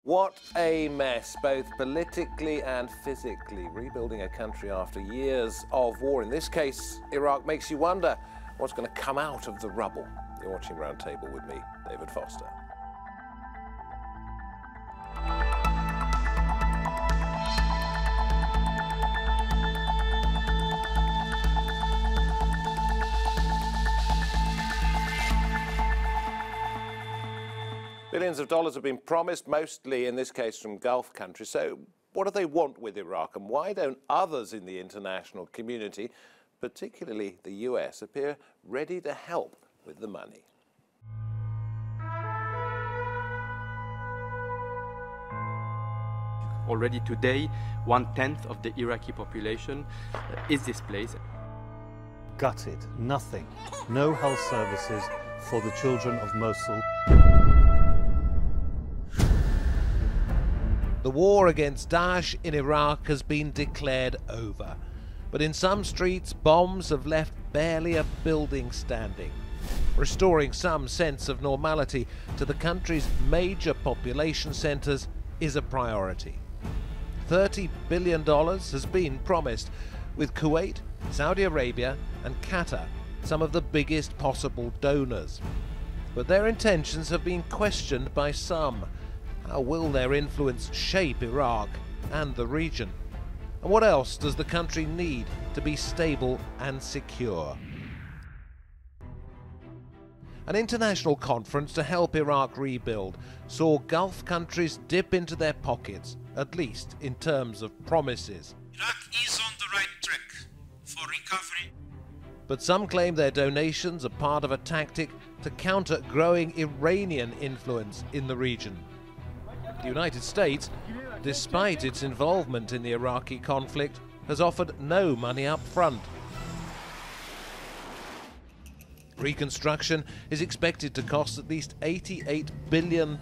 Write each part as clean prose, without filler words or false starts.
What a mess, both politically and physically. Rebuilding a country after years of war, in this case, Iraq, makes you wonder what's going to come out of the rubble. You're watching Roundtable with me, David Foster. Billions of dollars have been promised, mostly in this case from Gulf countries. So what do they want with Iraq, and why don't others in the international community, particularly the US, appear ready to help with the money? Already today, 1/10 of the Iraqi population is displaced. Gutted, nothing, no health services for the children of Mosul. The war against Daesh in Iraq has been declared over, but in some streets bombs have left barely a building standing. Restoring some sense of normality to the country's major population centres is a priority. $30 billion has been promised, with Kuwait, Saudi Arabia and Qatar some of the biggest possible donors. But their intentions have been questioned by some. How will their influence shape Iraq and the region? And what else does the country need to be stable and secure? An international conference to help Iraq rebuild saw Gulf countries dip into their pockets, at least in terms of promises. Iraq is on the right track for recovery. But some claim their donations are part of a tactic to counter growing Iranian influence in the region. The United States, despite its involvement in the Iraqi conflict, has offered no money up front. Reconstruction is expected to cost at least $88 billion,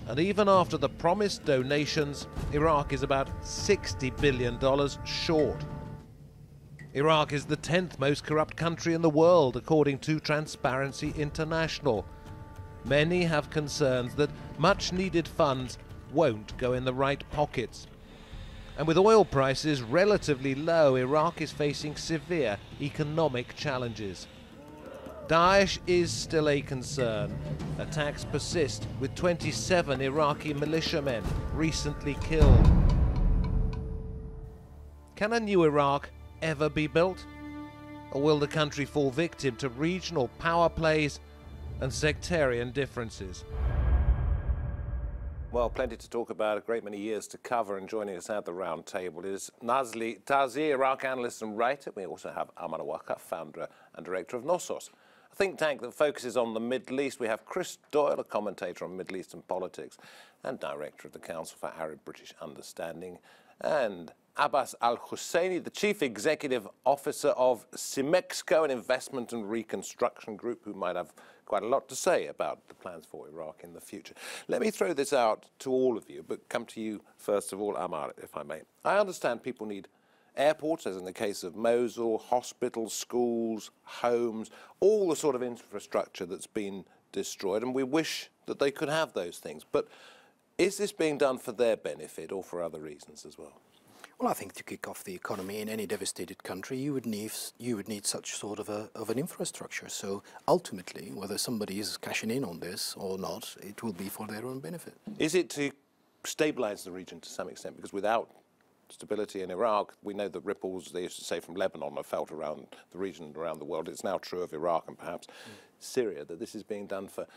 and even after the promised donations, Iraq is about $60 billion short. Iraq is the 10th most corrupt country in the world, according to Transparency International. Many have concerns that much-needed funds won't go in the right pockets. And with oil prices relatively low, Iraq is facing severe economic challenges. Daesh is still a concern. Attacks persist, with 27 Iraqi militiamen recently killed. Can a new Iraq ever be built? Or will the country fall victim to regional power plays and sectarian differences? Well, plenty to talk about, a great many years to cover, and joining us at the round table is Nazli Tarzi, Iraq analyst and writer. We also have Ammar Waqqaf, founder and director of GNOSOS, a think tank that focuses on the Middle East. We have Doyle, a commentator on Middle Eastern politics and director of the Council for Arab-British Understanding, and Abbas al-Hussaini, the Chief Executive Officer of Symexco, an investment and reconstruction group who might have quite a lot to say about the plans for Iraq in the future. Let me throw this out to all of you, but come to you first of all, Ammar, if I may. I understand people need airports, as in the case of Mosul, hospitals, schools, homes, all the sort of infrastructure that's been destroyed, and we wish that they could have those things. But is this being done for their benefit or for other reasons as well? Well, I think to kick off the economy in any devastated country, you would need such sort of an infrastructure. So ultimately, whether somebody is cashing in on this or not, it will be for their own benefit. Is it to stabilize the region to some extent? Because without stability in Iraq, we know the ripples, they used to say, from Lebanon are felt around the region and around the world. It's now true of Iraq and perhaps Syria, that this is being done for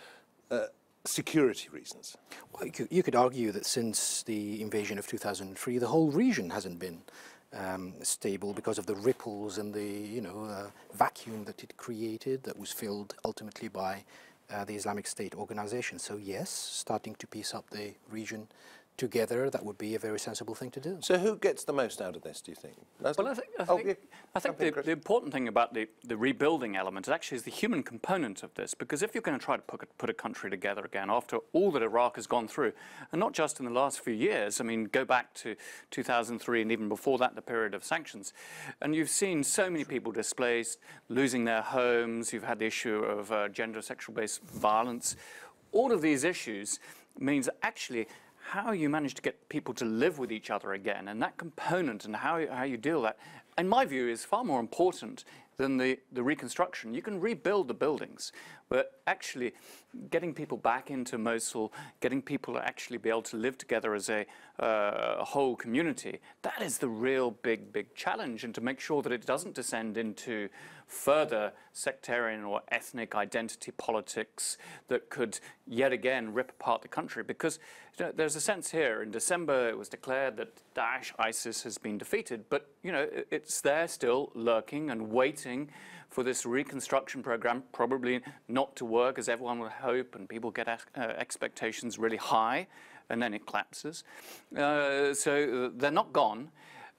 security reasons. Well, you could argue that since the invasion of 2003, the whole region hasn't been stable because of the ripples and the vacuum that it created, that was filled ultimately by the Islamic State organization. So yes, starting to piece up the region together, that would be a very sensible thing to do. So who gets the most out of this, do you think? Well, I think the important thing about the rebuilding element actually is the human component of this, because if you're going to try to put a country together again after all that Iraq has gone through, and not just in the last few years, I mean, go back to 2003 and even before that, the period of sanctions, and you've seen so many people displaced, losing their homes, you've had the issue of gender, sexual-based violence. All of these issues means actually how you manage to get people to live with each other again, and that component and how you deal with that, in my view, is far more important than the reconstruction. You can rebuild the buildings, but actually getting people back into Mosul, getting people to actually be able to live together as a whole community, that is the real big challenge, and to make sure that it doesn't descend into further sectarian or ethnic identity politics that could yet again rip apart the country. Because there's a sense here, in December it was declared that Daesh, ISIS has been defeated, but it's there still lurking and waiting for this reconstruction program probably not to work as everyone would hope, and people get expectations really high, and then it collapses. So they're not gone,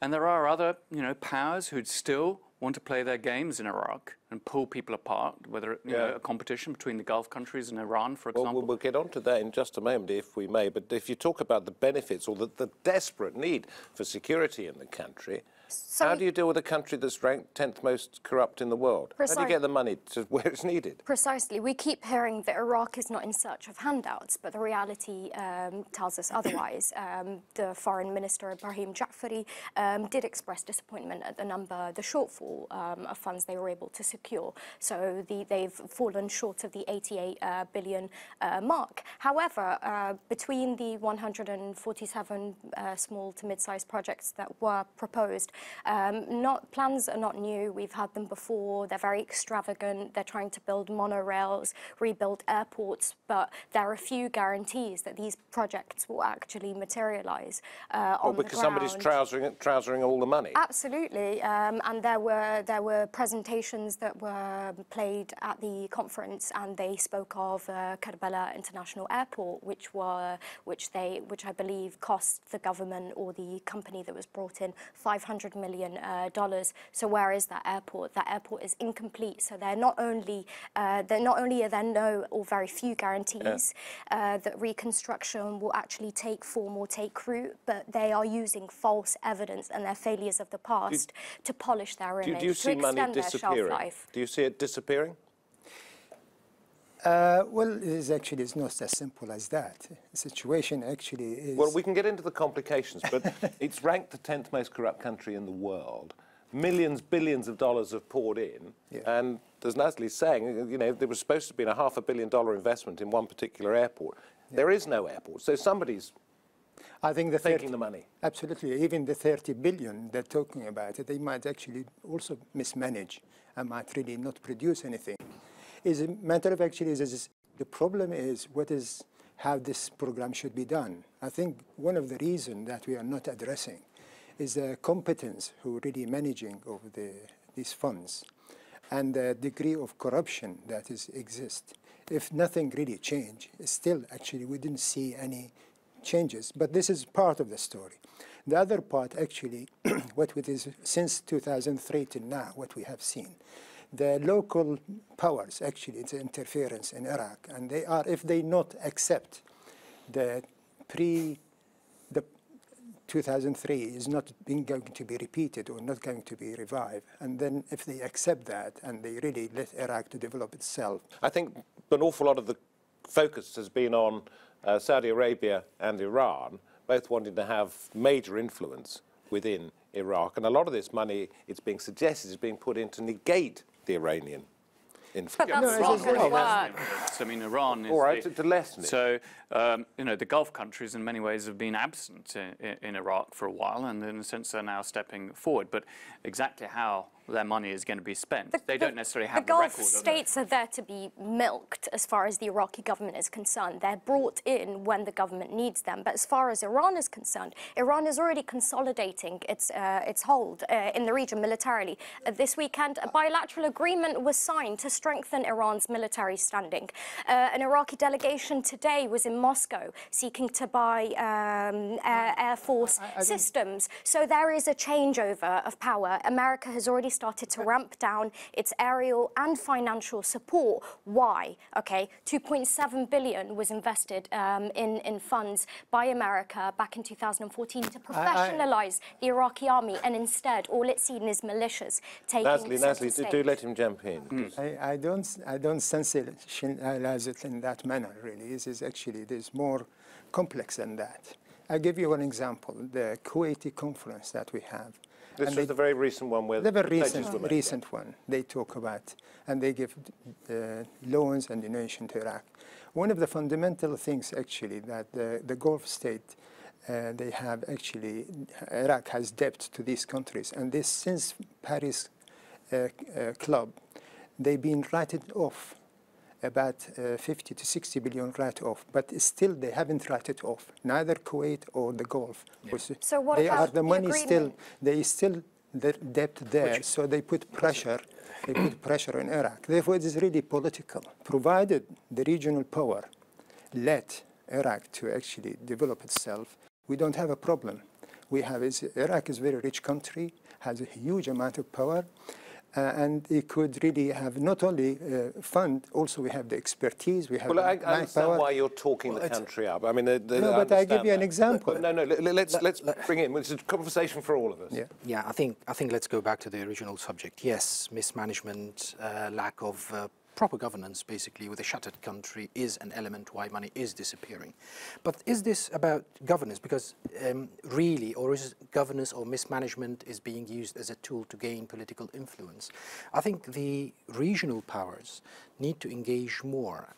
and there are other powers who'd still want to play their games in Iraq and pull people apart, whether a competition between the Gulf countries and Iran, for example. Well, we'll get on to that in just a moment, if we may. But if you talk about the benefits or the desperate need for security in the country, how do you deal with a country that's ranked 10th most corrupt in the world? How do you get the money to where it's needed? Precisely. We keep hearing that Iraq is not in search of handouts, but the reality tells us otherwise. The Foreign Minister, Ibrahim Jafari, did express disappointment at the shortfall of funds they were able to secure. So they've fallen short of the 88 billion mark. However, between the 147 small to mid-sized projects that were proposed, plans are not new. We've had them before. They're very extravagant. They're trying to build monorails, rebuild airports, but there are few guarantees that these projects will actually materialize on the ground. Because somebody's trousering all the money. Absolutely, and there were presentations that were played at the conference, and they spoke of Karbala International Airport, which I believe cost the government or the company that was brought in $500 million. So where is that airport? That airport is incomplete. So they're not only are there no or very few guarantees that reconstruction will actually take form or take root, but they are using false evidence and their failures of the past to polish their image, do you see money disappearing? Do you see it disappearing? Well, it's not as simple as that. The situation actually is... Well, we can get into the complications, but it's ranked the 10th most corrupt country in the world. Millions, billions of dollars have poured in, and as Nazli's saying, there was supposed to be a $500 million investment in one particular airport. There is no airport, so somebody's taking the money. Absolutely. Even the 30 billion they're talking about, they might actually also mismanage and might really not produce anything. Is a matter of actually, the problem is how this program should be done. I think one of the reasons that we are not addressing is the competence who are really managing over these funds and the degree of corruption that exists. If nothing really changed, still actually we didn't see any changes, but this is part of the story. The other part actually, what it is since 2003 till now, what we have seen, the local powers actually, it's interference in Iraq, and they are, if they not accept the 2003 is not going to be repeated or not going to be revived, and then if they accept that and they really let Iraq to develop itself. I think an awful lot of the focus has been on Saudi Arabia and Iran, both wanting to have major influence within Iraq, and a lot of this money, it's being suggested, is being put in to negate the Iranian influence. But that's not going to work. I mean, Iran is... All right, to lessen it. So, the Gulf countries in many ways have been absent in Iraq for a while, and in a sense they're now stepping forward. But exactly how their money is going to be spent, they don't necessarily have the record of it. The Gulf states are there to be milked as far as the Iraqi government is concerned. They're brought in when the government needs them. But as far as Iran is concerned, Iran is already consolidating its hold in the region militarily. This weekend, a bilateral agreement was signed to strengthen Iran's military standing. An Iraqi delegation today was in Moscow seeking to buy Air Force systems. So there is a changeover of power. America has already started to ramp down its aerial and financial support. Why? Okay, 2.7 billion was invested in funds by America back in 2014 to professionalize the Iraqi army, and instead all it's seen is militias taking Nazli, do let him jump in. I don't sensationalize it in that manner, really. This is actually, there's more complex than that. I'll give you one example, the Kuwaiti conference that we have. This was the very recent one where the very pledges were made. recent one they talk about, and they give loans and donation to Iraq. One of the fundamental things actually that the Gulf state, they have actually, Iraq has debt to these countries, and this since Paris Club, they've been rated off about 50 to 60 billion write-off, but still they haven't rated off, neither Kuwait or the Gulf. Yeah. So what they about are the money agreement? still the debt there, so they put pressure. They put pressure on Iraq. Therefore, it is really political. Provided the regional power let Iraq to actually develop itself, we don't have a problem. We have Iraq is a very rich country, has a huge amount of power. And it could really have not only fund, also we have the expertise, we have well, I understand power. why you're talking the country up. I mean, no, but I give you an example. No, let's bring it in. It's a conversation for all of us. Yeah, I think let's go back to the original subject. Yes, mismanagement, lack of proper governance, basically, with a shattered country is an element why money is disappearing. But is this about governance? Because really, or is governance or mismanagement is being used as a tool to gain political influence? I think the regional powers need to engage more.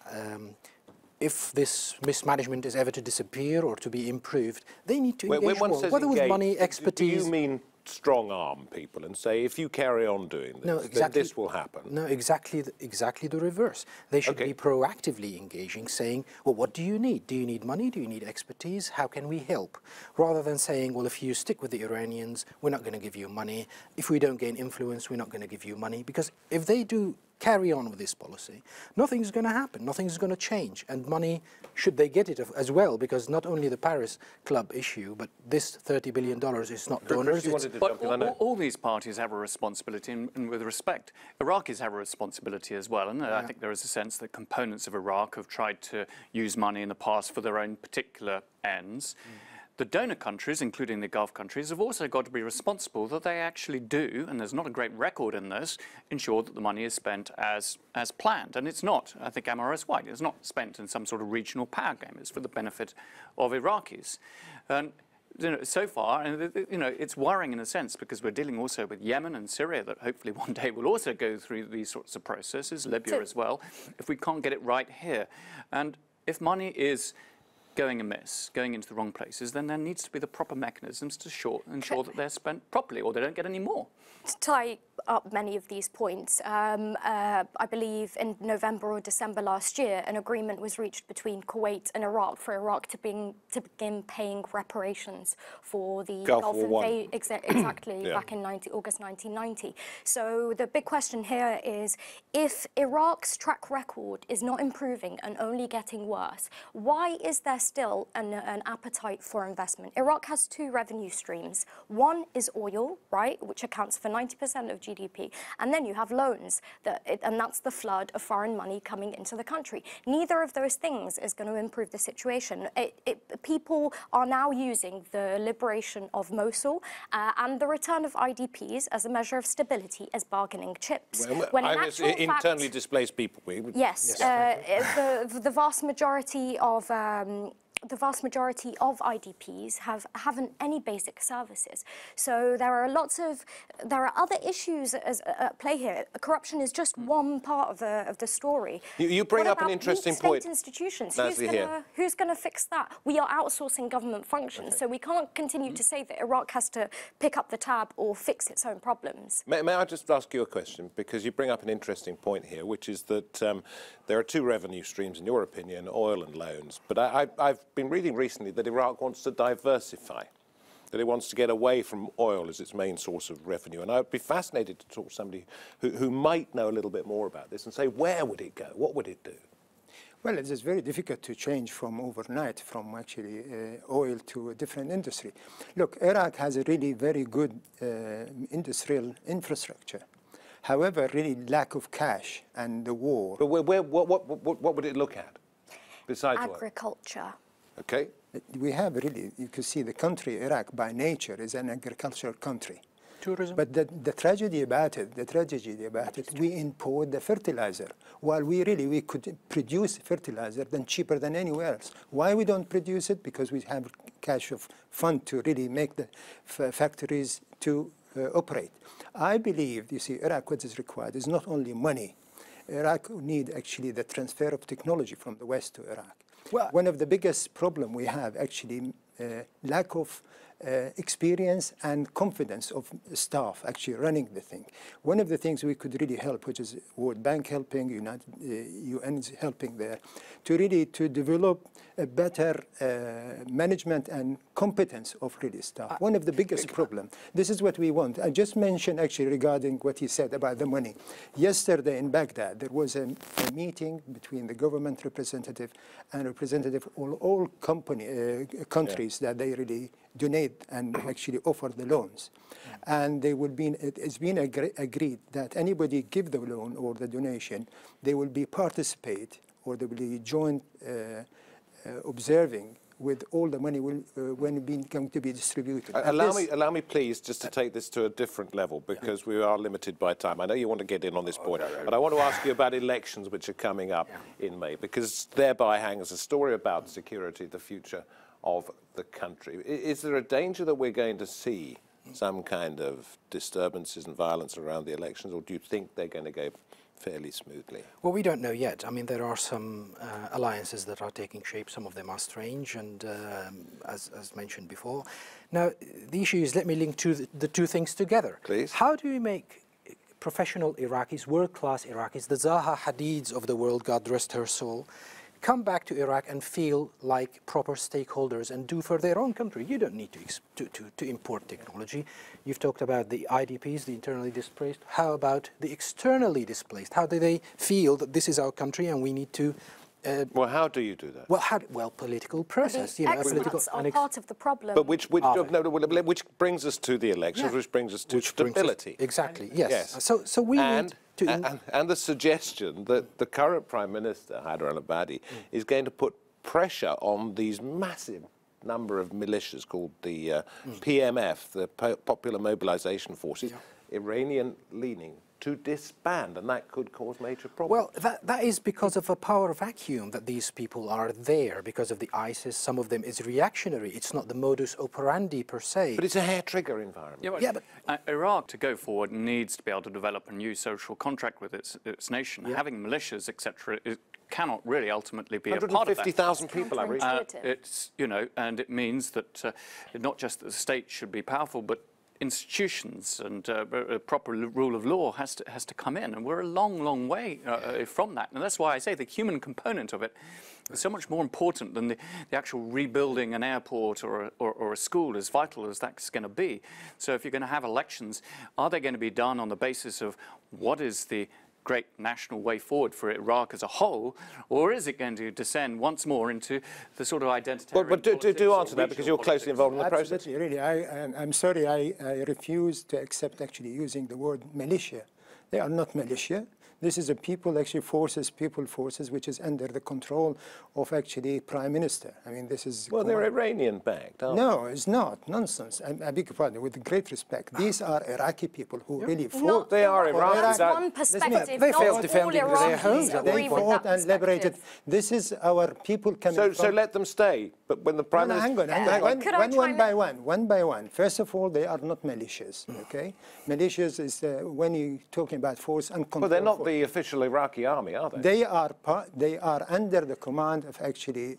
If this mismanagement is ever to disappear or to be improved, they need to engage more, whether with money, expertise. Do you mean strong arm people and say, if you carry on doing this, then this will happen? No, exactly the reverse. They should be proactively engaging, saying, well, what do you need? Do you need money? Do you need expertise? How can we help? Rather than saying, well, if you stick with the Iranians, we're not going to give you money. If we don't gain influence, we're not going to give you money. Because if they do carry on with this policy, nothing's going to happen, nothing's going to change. And money, should they get it as well, because not only the Paris Club issue, but this $30 billion is not donors. But all these parties have a responsibility, and with respect, Iraqis have a responsibility as well. And I think there is a sense that components of Iraq have tried to use money in the past for their own particular ends. The donor countries, including the Gulf countries, have also got to be responsible that they actually do, and there's not a great record in this, ensure that the money is spent as planned. And it's not, I think Ammar is right, it's not spent in some sort of regional power game. It's for the benefit of Iraqis. And so far, and it's worrying in a sense because we're dealing also with Yemen and Syria that hopefully one day will also go through these sorts of processes, Libya as well, if we can't get it right here. And if money is going amiss, going into the wrong places, then there needs to be the proper mechanisms to ensure that they're spent properly or they don't get any more. To tie up many of these points, I believe in November or December last year, an agreement was reached between Kuwait and Iraq for Iraq to begin paying reparations for the Gulf invasion. Exactly, back in August 1990. So the big question here is, if Iraq's track record is not improving and only getting worse, why is there still an appetite for investment? Iraq has two revenue streams. One is oil, right, which accounts for 90% of GDP, and then you have loans, and that's the flood of foreign money coming into the country. Neither of those things is going to improve the situation. People are now using the liberation of Mosul and the return of IDPs as a measure of stability as bargaining chips. When in actual fact, internally displaced people. Yes, the vast majority of IDPs haven't any basic services. So there are other issues at play here. Corruption is just one part of the story. You bring up an interesting point. State institutions. Nazli, who's going to fix that? We are outsourcing government functions, so we can't continue to say that Iraq has to pick up the tab or fix its own problems. May I just ask you a question? Because you bring up an interesting point here, which is that there are two revenue streams, in your opinion, oil and loans. But I've been reading recently that Iraq wants to diversify, that it wants to get away from oil as its main source of revenue. And I'd be fascinated to talk to somebody who might know a little bit more about this and say, where would it go? What would it do? Well, it is very difficult to change from overnight from actually oil to a different industry. Look, Iraq has a really very good industrial infrastructure. However, really lack of cash and the war. But what would it look at besides agriculture? Oil? Okay. We have really, you can see the country, Iraq, by nature is an agricultural country. tourism. But the tragedy about it, we import the fertilizer. While we could produce fertilizer then cheaper than anywhere else. Why we don't produce it? Because we have cash of fund to really make the factories to operate. I believe, you see, Iraq, what is required is not only money. Iraq need actually the transfer of technology from the West to Iraq. Well, one of the biggest problem we have actually lack of experience and confidence of staff actually running the thing. One of the things we could really help, which is World Bank helping, UN is helping there, to develop a better management and competence of really staff. One of the biggest problem. This is what we want. I just mentioned actually regarding what he said about the money. Yesterday in Baghdad, there was a meeting between the government representative and representative of all countries that they really donate and actually offer the loans. And it's been agreed that anybody give the loan or the donation, they will be participate or they will be joint observing with all the money when going to be distributed. Allow me, please, just to take this to a different level, because we are limited by time. I know you want to get in on this point, but I want to ask you about elections which are coming up in May, because thereby hangs a story about security, the future of the country. Is there a danger that we're going to see some kind of disturbances and violence around the elections, or do you think they're going to go fairly smoothly? Well, we don't know yet. I mean, there are some alliances that are taking shape. Some of them are strange, and as mentioned before. Now, the issue is, let me link the two things together. Please. How do we make professional Iraqis, world-class Iraqis, the Zaha Hadids of the world, God rest her soul, come back to Iraq and feel like proper stakeholders and do for their own country? You don't need to import technology. You've talked about the IDPs, the internally displaced. How about the externally displaced? How do they feel that this is our country and we need to... well, how do you do that? Well, political process. The expats are part of the problem. But which brings us to the elections, which brings us to stability. Exactly, yes. So we need... And the suggestion that the current Prime Minister, Haider al-Abadi, is going to put pressure on these massive number of militias called the PMF, the Popular Mobilization Forces, Iranian-leaning, to disband, and that could cause major problems. Well, that is because of a power vacuum that these people are there, because of the ISIS. Some of them is reactionary. It's not the modus operandi per se. But it's a hair-trigger environment. But Iraq, to go forward, needs to be able to develop a new social contract with its nation. Having militias, etc., cannot really ultimately be a part of that. 150,000 people, I read. It's, and it means that not just that the state should be powerful, but institutions and a proper rule of law has to come in, and we're a long way from that. And that's why I say the human component of it is so much more important than the actual rebuilding an airport or a school, as vital as that's going to be. So if you're going to have elections, are they going to be done on the basis of what is the great national way forward for Iraq as a whole, or is it going to descend once more into the sort of identitarian but do answer that, because you're closely involved in the process. Absolutely, really. I'm sorry, I refuse to accept actually using the word militia. They are not militia. This is a people forces, which is under the control of actually Prime Minister. I mean, this is... Well, they're Iranian-backed, aren't they? No, it's not. Nonsense. I beg your pardon, with great respect. These are Iraqi people who really fought. They are Iraqi. That's one perspective. They failed defending their homes. They fought and liberated. This is our people coming from... So let them stay. But when the Prime Minister... hang on. One by one. First of all, they are not militias, okay? Militias is when you're talking about force and control. But they're not the official Iraqi army, are they? They are under the command of actually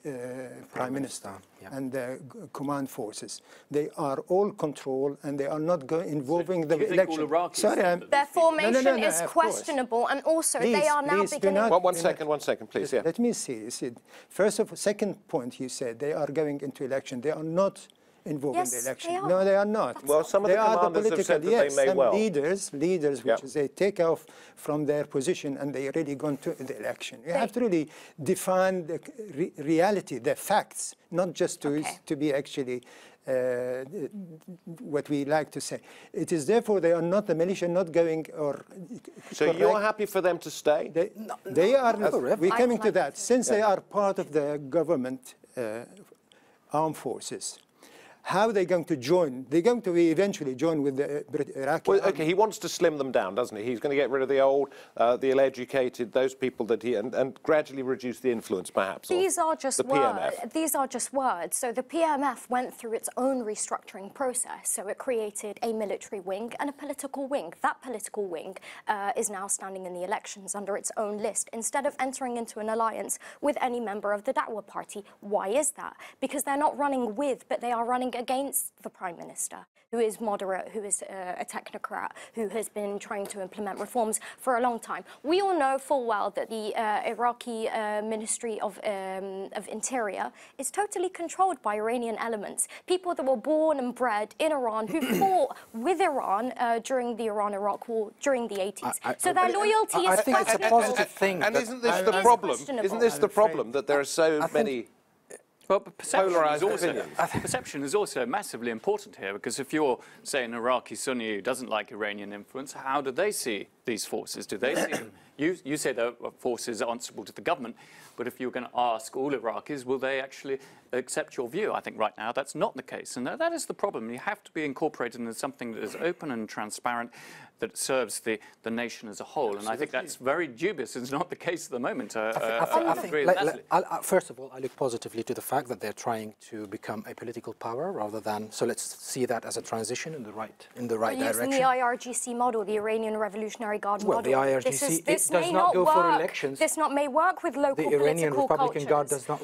Prime Minister and the command forces. They are all control, and they are not involving the election. Sorry, their formation is questionable, and also they are now beginning... One second, please. Let me see. First of all, second point you said, they are going into election. They are not involved in the election. No, they are not. Well, some of the commanders have said that they may well. Leaders, which is they take off from their position and they really go into the election. You have to really define the reality, the facts, not just to be actually what we like to say. It is therefore they are not the militia, not going or... So you're happy for them to stay? They are... We're coming to that. Since they are part of the government armed forces, how they're going to join. They're going to eventually join with the Iraqi Well, army. okay, he wants to slim them down, doesn't he? He's going to get rid of the old, the ill-educated, those people that and gradually reduce the influence, perhaps. These are just the words. PMF. These are just words. So the PMF went through its own restructuring process. So it created a military wing and a political wing. That political wing is now standing in the elections under its own list instead of entering into an alliance with any member of the Dawah party. Why is that? Because they're not running with, but they are running against the Prime Minister, who is moderate, who is a technocrat, who has been trying to implement reforms for a long time. We all know full well that the Iraqi Ministry of Interior is totally controlled by Iranian elements, people that were born and bred in Iran, who fought with Iran during the Iran-Iraq war during the 80s. So their loyalty is... I think it's a positive thing. And isn't this the problem? Isn't this the problem, that there are so many... Well, but perception is also massively important here, because if you're, say, an Iraqi Sunni who doesn't like Iranian influence, how do they see these forces? Do they see them? You say the forces are answerable to the government, but if you're going to ask all Iraqis, will they actually accept your view? I think right now that's not the case, and that is the problem. You have to be incorporated into something that is open and transparent, that serves the nation as a whole. And I think that's very dubious. It's not the case at the moment. First of all, I look positively to the fact that they're trying to become a political power rather than, so let's see that as a transition in the right direction. Using the IRGC model, the Iranian Revolutionary Guard model. Well, the IRGC this does not go for elections. This may work with local the Iranian political Republican Guard does not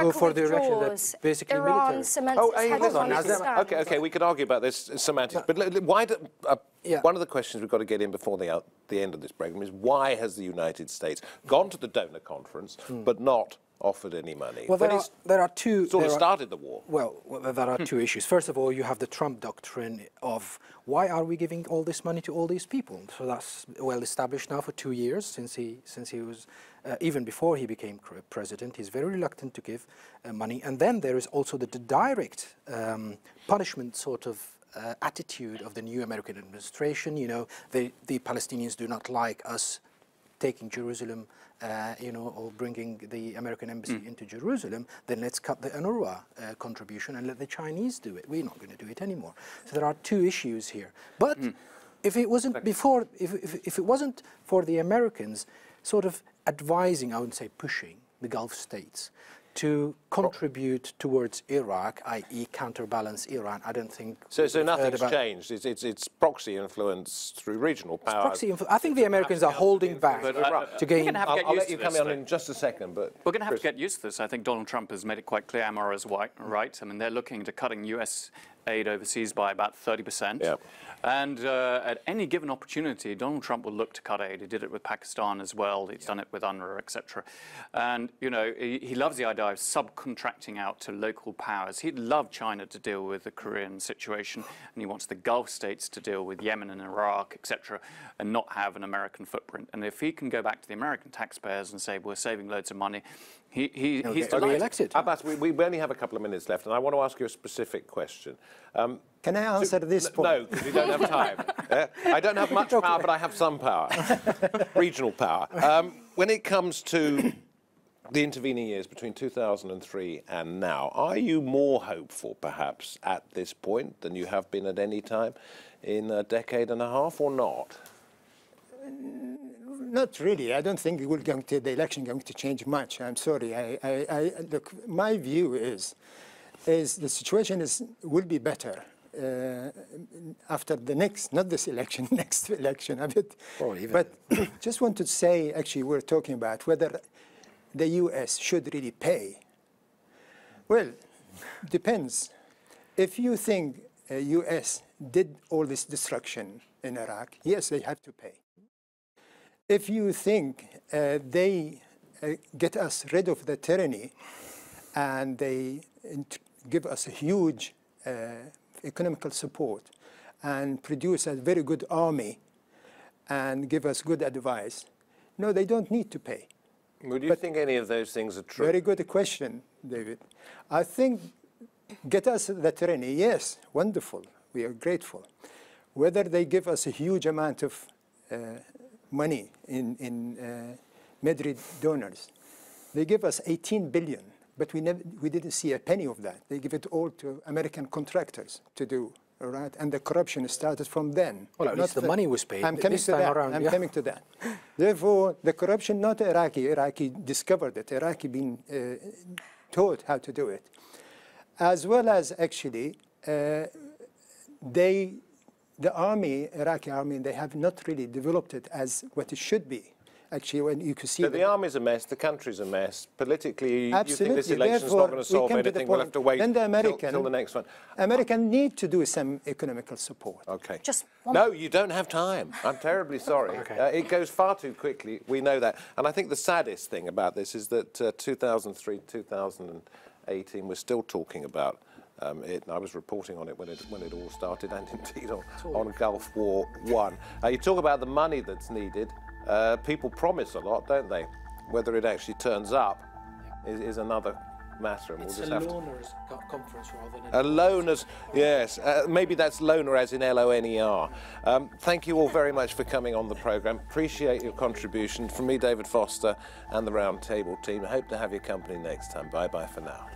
go for the election. That's basically Iran military. Okay, we could argue about this semantics, but why do... One of the questions we've got to get in before the end of this program is, why has the United States gone to the donor conference but not offered any money? Well, there are two... started the war. Well, there are two issues. First of all, you have the Trump doctrine of why are we giving all this money to all these people? So that's well established now for 2 years, since he was... even before he became president, he's very reluctant to give money. And then there is also the direct punishment sort of attitude of the new American administration. You know, the Palestinians do not like us taking Jerusalem, or bringing the American embassy into Jerusalem, then let's cut the UNRWA contribution and let the Chinese do it. We're not going to do it anymore. So there are two issues here. But if it wasn't before, if it wasn't for the Americans sort of advising, I would say pushing the Gulf states to contribute towards Iraq, i.e. counterbalance Iran, I don't think... So nothing's changed. It's proxy influence through regional powers. I think the Americans are holding back to gain... I'll let you come in just a second, but... We're going to have to get used to this. I think Donald Trump has made it quite clear, Ammar is right. I mean, they're looking to cutting US aid overseas by about 30%. Yeah. And at any given opportunity, Donald Trump will look to cut aid. He did it with Pakistan as well. He's done it with UNRWA, etc. And, he loves the idea of subcontracting out to local powers. He'd love China to deal with the Korean situation, and he wants the Gulf states to deal with Yemen and Iraq, etc., and not have an American footprint. And if he can go back to the American taxpayers and say, we're saving loads of money, he's re-elected. Abbas, we only have a couple of minutes left, and I want to ask you a specific question. Can I answer this point? No, because we don't have time. I don't have much power, but I have some power, regional power. When it comes to the intervening years between 2003 and now, are you more hopeful, perhaps, at this point than you have been at any time in a decade and a half, or not? Not really. I don't think the election going to change much. I'm sorry. Look, my view is the situation will be better after the next, not this election, next election of it. But just want to say, actually, we're talking about whether the U.S. should really pay. Well, depends. If you think U.S. did all this destruction in Iraq, yes, they have to pay. If you think they get us rid of the tyranny and they give us a huge economical support and produce a very good army and give us good advice, no, they don't need to pay. Would you think any of those things are true? Very good question, David. I think get us the tyranny, yes, wonderful. We are grateful. Whether they give us a huge amount of money in Madrid donors. They give us 18 billion but we didn't see a penny of that. They give it all to American contractors to do, all right? And the corruption started from then. Well, at least the money was paid. I'm coming to that. I'm coming to that. Therefore, the corruption, not Iraqi. Iraqi discovered it. Iraqi been taught how to do it. As well as actually, the army, Iraqi army, they have not really developed it as what it should be. Actually, when you can see... So the army's a mess, the country's a mess. Politically, absolutely. You think this election's not going to solve anything, we'll have to wait till the next one. American need to do some economical support. Okay. Just no, you don't have time. I'm terribly sorry. Okay. It goes far too quickly, we know that. And I think the saddest thing about this is that 2003, 2018, we're still talking about it, and I was reporting on it when it all started, and indeed on Gulf War I. You talk about the money that's needed. People promise a lot, don't they? Whether it actually turns up is another matter. And it's we'll just a have loners conference rather than a loners, yes. Maybe that's loner as in L-O-N-E-R. Thank you all very much for coming on the programme. Appreciate your contribution. From me, David Foster, and the Roundtable team. I hope to have your company next time. Bye-bye for now.